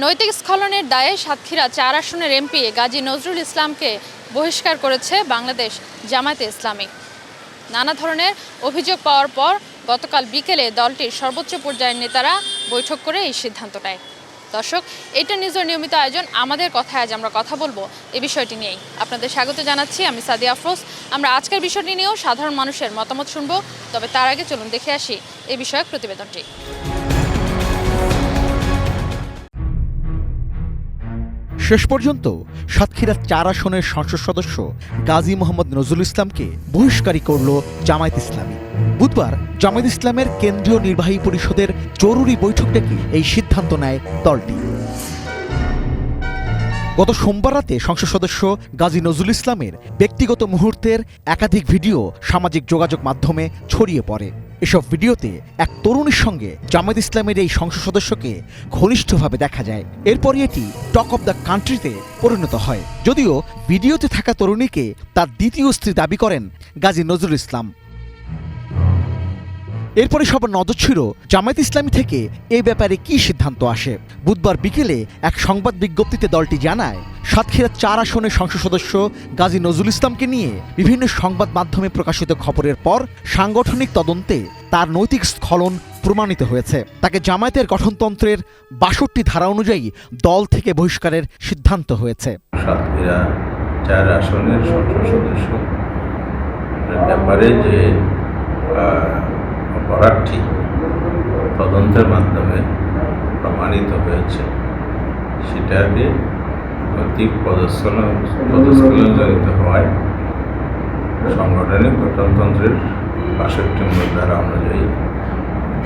নৈতিক স্খলনের দায়ে সাতক্ষীরা ৪ আসনের এমপি গাজী নজরুল ইসলামকে বহিষ্কার করেছে বাংলাদেশ জামায়াতে ইসলামী। নানা ধরনের অভিযোগ পাওয়ার পর গতকাল বিকেলে দলটির সর্বোচ্চ পর্যায়ের নেতারা বৈঠক করে এই সিদ্ধান্ত নেয়। দর্শক, এটা নিজের নিয়মিত আয়োজন আমাদের কথায় আজ আমরা কথা বলবো এই বিষয়টি নিয়েই। আপনাদের স্বাগত জানাচ্ছি, আমি সাদিয়া আফরোজ। আমরা আজকের বিষয়টি নিয়েও সাধারণ মানুষের মতামত শুনবো, তবে তার আগে চলুন দেখে আসি এই বিষয়ক প্রতিবেদনটি। শেষ পর্যন্ত সাতক্ষীরা ৪ আসনের সংসদ সদস্য গাজী মোহাম্মদ নজরুল ইসলামকে বহিষ্কারই করল জামায়াত ইসলামী। বুধবার জামায়াত ইসলামের কেন্দ্রীয় নির্বাহী পরিষদের জরুরি বৈঠক ডেকে এই সিদ্ধান্ত নেয় দলটি। গত সোমবার রাতে সংসদ সদস্য গাজী নজরুল ইসলামের ব্যক্তিগত মুহূর্তের একাধিক ভিডিও সামাজিক যোগাযোগ মাধ্যমে ছড়িয়ে পড়ে। এসব ভিডিওতে এক তরুণীর সঙ্গে জামায়াত ইসলামের এই সংসদ সদস্যকে ঘনিষ্ঠভাবে দেখা যায়। এরপরই এটি টক অব দ্য কান্ট্রিতে পরিণত হয়। যদিও ভিডিওতে থাকা তরুণীকে তার দ্বিতীয় স্ত্রী দাবি করেন গাজী নজরুল ইসলাম। এরপরে সবার নজর ছিল জামায়াত ইসলামী থেকে এই ব্যাপারে কী সিদ্ধান্ত আসে। বুধবার বিকেলে এক সংবাদ বিজ্ঞপ্তিতে দলটি জানায়, সাতক্ষীরা ৪ আসনের সংসদ সদস্য গাজী নজরুল ইসলামকে নিয়ে বিভিন্ন সংবাদ মাধ্যমে প্রকাশিত খবরের পর সাংগঠনিক তদন্তে তার নৈতিক স্খলন প্রমাণিত হয়েছে। তাকে জামায়াতের গঠনতন্ত্রের ৬২ ধারা অনুযায়ী দল থেকে বহিষ্কারের সিদ্ধান্ত হয়েছে। সাতক্ষীরা ৪ আসনের সংসদ সদস্য ব্যাপারে যে অপরাধটি তদন্তের মাধ্যমে প্রমাণিত হয়েছে সেটাকে নৈতিক পদস্খলনজনিত হওয়ায় সাংগঠনিক গঠনতন্ত্রের ৬২ নম্বর ধারা অনুযায়ী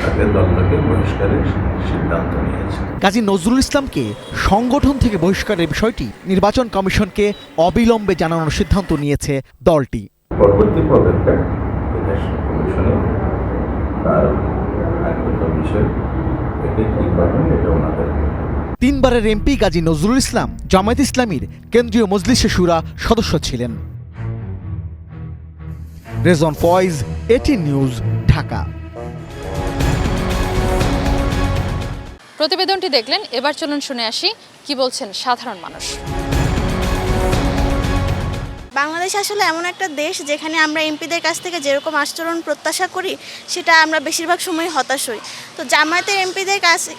তাকে দল থেকে বহিষ্কারের সিদ্ধান্ত নিয়েছে। গাজী নজরুল ইসলামকে সংগঠন থেকে বহিষ্কারের বিষয়টি নির্বাচন কমিশনকে অবিলম্বে জানানোর সিদ্ধান্ত নিয়েছে দলটি। পরবর্তী পদক্ষেপ নির্বাচন কমিশনে তার আইনগত বিষয় থেকে কী করবেন এটা ওনাদের। ৩ বারের এমপি গাজী নজরুল ইসলাম জামায়াত ইসলামীর কেন্দ্রীয় মজলিসে শুরা সদস্য ছিলেন। Rezon Foyez, ATN news, Dhaka. প্রতিবেদনটি দেখলেন, এবার চলুন শুনে আসি কি বলছেন সাধারণ মানুষ। বাংলাদেশ আসলে এমন একটা দেশ যেখানে আমরা এমপিদের কাছ থেকে যেরকম আচরণ প্রত্যাশা করি সেটা আমরা বেশিরভাগ সময় হতাশ হই। তো জামায়াতের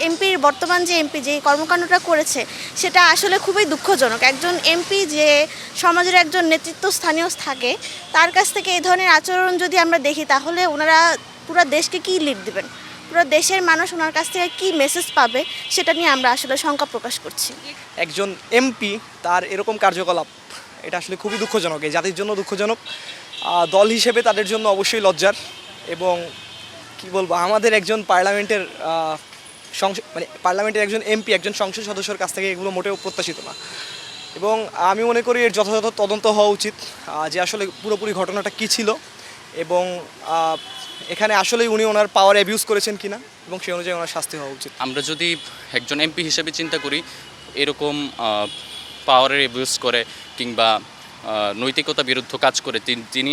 এমপির বর্তমান যে এমপি যে কর্মকাণ্ডটা করেছে সেটা আসলে খুবই দুঃখজনক। একজন এমপি যে সমাজের একজন নেতৃত্বস্থানীয় থাকে তার কাছ থেকে এই ধরনের আচরণ যদি আমরা দেখি তাহলে ওনারা পুরো দেশকে কী লিড দেবেন, পুরো দেশের মানুষ ওনার কাছ থেকে কী মেসেজ পাবে সেটা নিয়ে আমরা আসলে শঙ্কা প্রকাশ করছি। একজন এমপি তার এরকম কার্যকলাপ এটা আসলে খুবই দুঃখজনক, এই জাতির জন্য দুঃখজনক। দল হিসেবে তাদের জন্য অবশ্যই লজ্জার। এবং কি বলবো, আমাদের একজন পার্লামেন্টের একজন এমপি একজন সংসদ সদস্যর কাছ থেকে এগুলো মোটেও প্রত্যাশিত না। এবং আমি মনে করি এর যথাযথ তদন্ত হওয়া উচিত যে আসলে পুরোপুরি ঘটনাটা কী ছিল এবং এখানে আসলেই উনি ওনার পাওয়ার অ্যাবিউজ করেছেন কিনা এবং সেই অনুযায়ী ওনার শাস্তি হওয়া উচিত। আমরা যদি একজন এমপি হিসেবে চিন্তা করি, এরকম পাওয়ারের অ্যাবিউজ করে কিংবা নৈতিকতা বিরুদ্ধ কাজ করে তিনি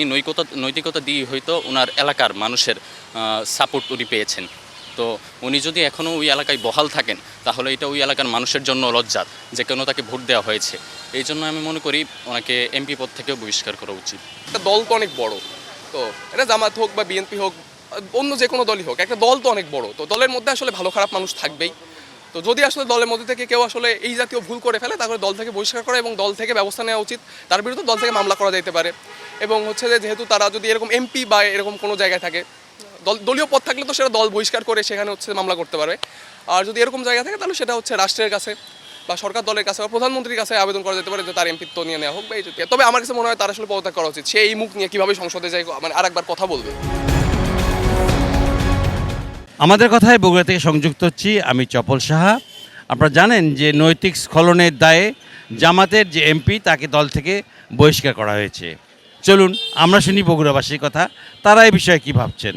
নৈতিকতা দিয়ে হয়তো ওনার এলাকার মানুষের সাপোর্ট উনি পেয়েছেন। তো উনি যদি এখনও ওই এলাকায় বহাল থাকেন তাহলে এটা ওই এলাকার মানুষের জন্য লজ্জার যে কেন তাকে ভোট দেওয়া হয়েছে। এই জন্য আমি মনে করি ওনাকে এমপি পদ থেকেও বহিষ্কার করা উচিত। একটা দল তো অনেক বড়, তো এটা জামাত হোক বা বিএনপি হোক অন্য যে কোনো দলই হোক, একটা দল তো অনেক বড়, তো দলের মধ্যে আসলে ভালো খারাপ মানুষ থাকবেই। তো যদি আসলে দলের মধ্যে থেকে কেউ আসলে এই জাতীয় ভুল করে ফেলে তাহলে দল থেকে বহিষ্কার করা এবং দল থেকে ব্যবস্থা নেওয়া উচিত, তার বিরুদ্ধে দল থেকে মামলা করা যেতে পারে। এবং হচ্ছে যে যেহেতু তারা যদি এরকম এমপি বা এরকম কোনো জায়গায় থাকে, দলীয় পদ থাকলে তো সেটা দল বহিষ্কার করে সেখানে হচ্ছে মামলা করতে পারবে। আর যদি এরকম জায়গা থাকে তাহলে সেটা হচ্ছে রাষ্ট্রের কাছে বা সরকার দলের কাছে বা প্রধানমন্ত্রীর কাছে আবেদন করা যেতে পারে যে তার এমপিত্ব নিয়ে নেওয়া হোক বা এই জাতীয়। তবে আমার কাছে মনে হয় তার আসলে পদত্যাগ করা উচিত। সে এই মুখ নিয়ে কীভাবে সংসদে যায় মানে আরেকবার কথা বলবে। আমাদের কথায় বগুড়া থেকে সংযুক্ত হচ্ছি আমি চপল সাহা। আপনারা জানেন যে নৈতিক স্খলনের দায়ে জামাতের যে এমপি তাকে দল থেকে বহিষ্কার করা হয়েছে। চলুন আমরা শুনি বগুড়াবাসীর কথা, তারা এই বিষয়ে কী ভাবছেন।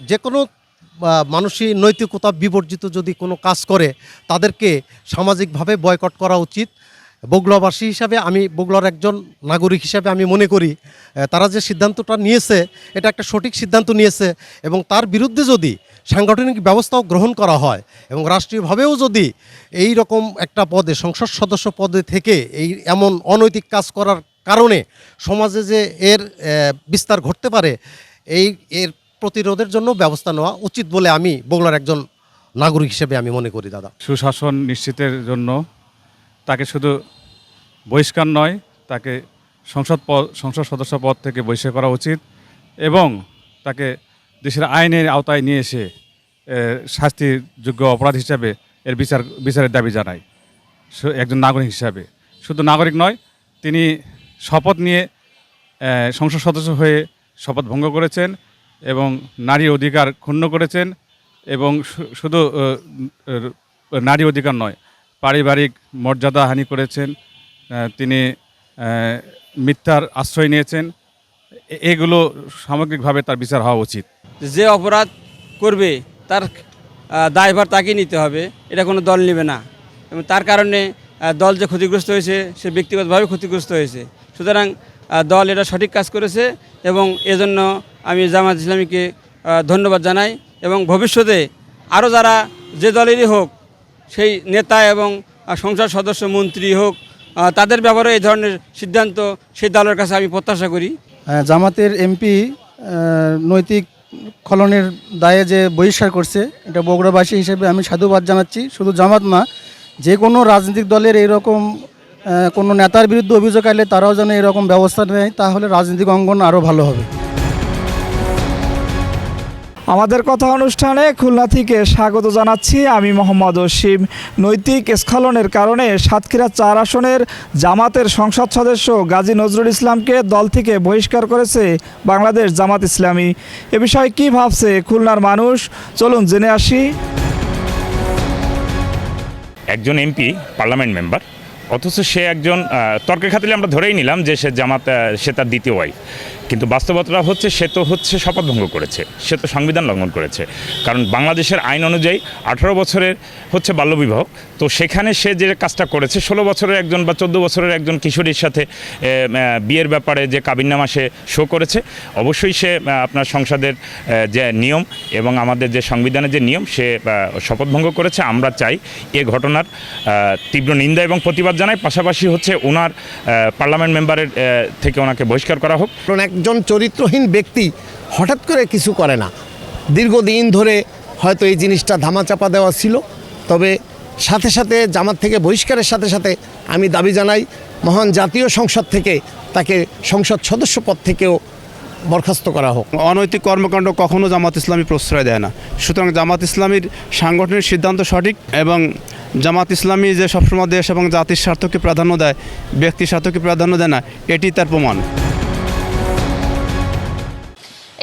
যে কোনো মানুষই নৈতিকতা বিবর্জিত যদি কোনো কাজ করে তাদেরকে সামাজিকভাবে বয়কট করা উচিত। বগুড়াবাসী হিসাবে আমি বগুড়ার একজন নাগরিক হিসাবে আমি মনে করি তারা যে সিদ্ধান্তটা নিয়েছে এটা একটা সঠিক সিদ্ধান্ত নিয়েছে এবং তার বিরুদ্ধে যদি সাংগঠনিক ব্যবস্থাও গ্রহণ করা হয় এবং রাষ্ট্রীয়ভাবেও যদি এই রকম একটা পদে সংসদ সদস্য পদে থেকে এই এমন অনৈতিক কাজ করার কারণে সমাজে যে এর বিস্তার ঘটতে পারে এর প্রতিরোধের জন্য ব্যবস্থা নেওয়া উচিত বলে আমি বগুড়ার একজন নাগরিক হিসেবে আমি মনে করি দাদা। সুশাসন নিশ্চিতের জন্য তাকে শুধু বহিষ্কার নয়, তাকে সংসদ সদস্য পদ থেকে বহিষ্কার করা উচিত এবং তাকে দেশের আইনের আওতায় নিয়ে এসে শাস্তিযোগ্য অপরাধ হিসাবে এর বিচারের দাবি জানাই একজন নাগরিক হিসাবে। শুধু নাগরিক নয়, তিনি শপথ নিয়ে সংসদ সদস্য হয়ে শপথ ভঙ্গ করেছেন এবং নারী অধিকার ক্ষুণ্ণ করেছেন এবং শুধু নারী অধিকার নয়, পারিবারিক মর্যাদা হানি করেছেন, তিনি মিথ্যার আশ্রয় নিয়েছেন। এগুলো সামগ্রিকভাবে তার বিচার হওয়া উচিত। যে অপরাধ করবে তার দায়ভার তাকে নিতে হবে, এটা কোনো দল নেবে না এবং তার কারণে দল যে ক্ষতিগ্রস্ত হয়েছে সে ব্যক্তিগতভাবে ক্ষতিগ্রস্ত হয়েছে। সুতরাং দল এটা সঠিক কাজ করেছে এবং এজন্য আমি জামাত ইসলামীকে ধন্যবাদ জানাই এবং ভবিষ্যতে আরও যারা যে দলেরই হোক, সেই নেতা এবং সংসদ সদস্য মন্ত্রী হোক, তাদের ব্যাপারে এই ধরনের সিদ্ধান্ত সেই দলের কাছে আমি প্রত্যাশা করি। জামাতের এমপি নৈতিক খলনের দায়ে যে বহিষ্কার করছে, এটা বগুড়াবাসী হিসেবে আমি সাধুবাদ জানাচ্ছি। শুধু জামাত না, যে কোনো রাজনৈতিক দলের এইরকম কোনো নেতার বিরুদ্ধে অভিযোগ আনলে তারাও যেন এরকম ব্যবস্থা নেয়, তাহলে রাজনৈতিক অঙ্গন আরও ভালো হবে। আমাদের কথা অনুষ্ঠানে খুলনা থেকে স্বাগত জানাচ্ছি আমি মোহাম্মদ অসীম। নৈতিক স্খলনের কারণে সাতক্ষীরা 4 আসনের জামাতের সংসদ সদস্য গাজী নজরুল ইসলামকে দল থেকে বহিষ্কার করেছে বাংলাদেশ জামাত ইসলামী। এ বিষয়ে কী ভাবছে খুলনার মানুষ, চলুন জেনে আসি। একজন এমপি পার্লামেন্ট মেম্বার, অথচ সে একজন তর্কের খাতিরে আমরা ধরেই নিলাম যে সে তার দ্বিতীয় ওয়াইফ, কিন্তু বাস্তবতা হচ্ছে সে তো শপথ ভঙ্গ করেছে, সে তো সংবিধান লঙ্ঘন করেছে। কারণ বাংলাদেশের আইন অনুযায়ী 18 বছরের বাল্যবিবাহ, তো সেখানে সে যে কাজটা করেছে 16 বছরের একজন বা 14 বছরের একজন কিশোরীর সাথে বিয়ের ব্যাপারে যে কাবিননামা সে শো করেছে, অবশ্যই সে আপনার সংসদের যে নিয়ম এবং আমাদের যে সংবিধানের যে নিয়ম সে শপথ ভঙ্গ করেছে। আমরা চাই এ ঘটনার তীব্র নিন্দা এবং প্রতিবাদ জানাই। পাশাপাশি ওনার পার্লামেন্ট মেম্বারের থেকে ওনাকে বহিষ্কার করা হোক। একজন চরিত্রহীন ব্যক্তি হঠাৎ করে কিছু করে না, দীর্ঘদিন ধরে হয়তো এই জিনিসটা ধামাচাপা দেওয়া ছিল। তবে সাথে সাথে জামাত থেকে বহিষ্কারের সাথে সাথে আমি দাবি জানাই মহান জাতীয় সংসদ থেকে তাকে সংসদ সদস্য পদ থেকেও বরখাস্ত করা হোক। অনৈতিক কর্মকাণ্ড কখনো জামাত ইসলামী প্রশ্রয় দেয় না। সুতরাং জামাত ইসলামীর সাংগঠনিক সিদ্ধান্ত সঠিক এবং জামাত ইসলামী যে সবসময় দেশ এবং জাতির স্বার্থকে প্রাধান্য দেয়, ব্যক্তির স্বার্থকে প্রাধান্য দেয় না, এটি তার প্রমাণ।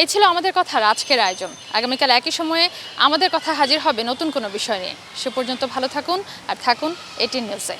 এই ছিল আমাদের কথার আজকের আয়োজন। আগামীকাল একই সময়ে আমাদের কথা হাজির হবে নতুন কোনো বিষয় নিয়ে। সে পর্যন্ত ভালো থাকুন আর থাকুন 18 নিউজে।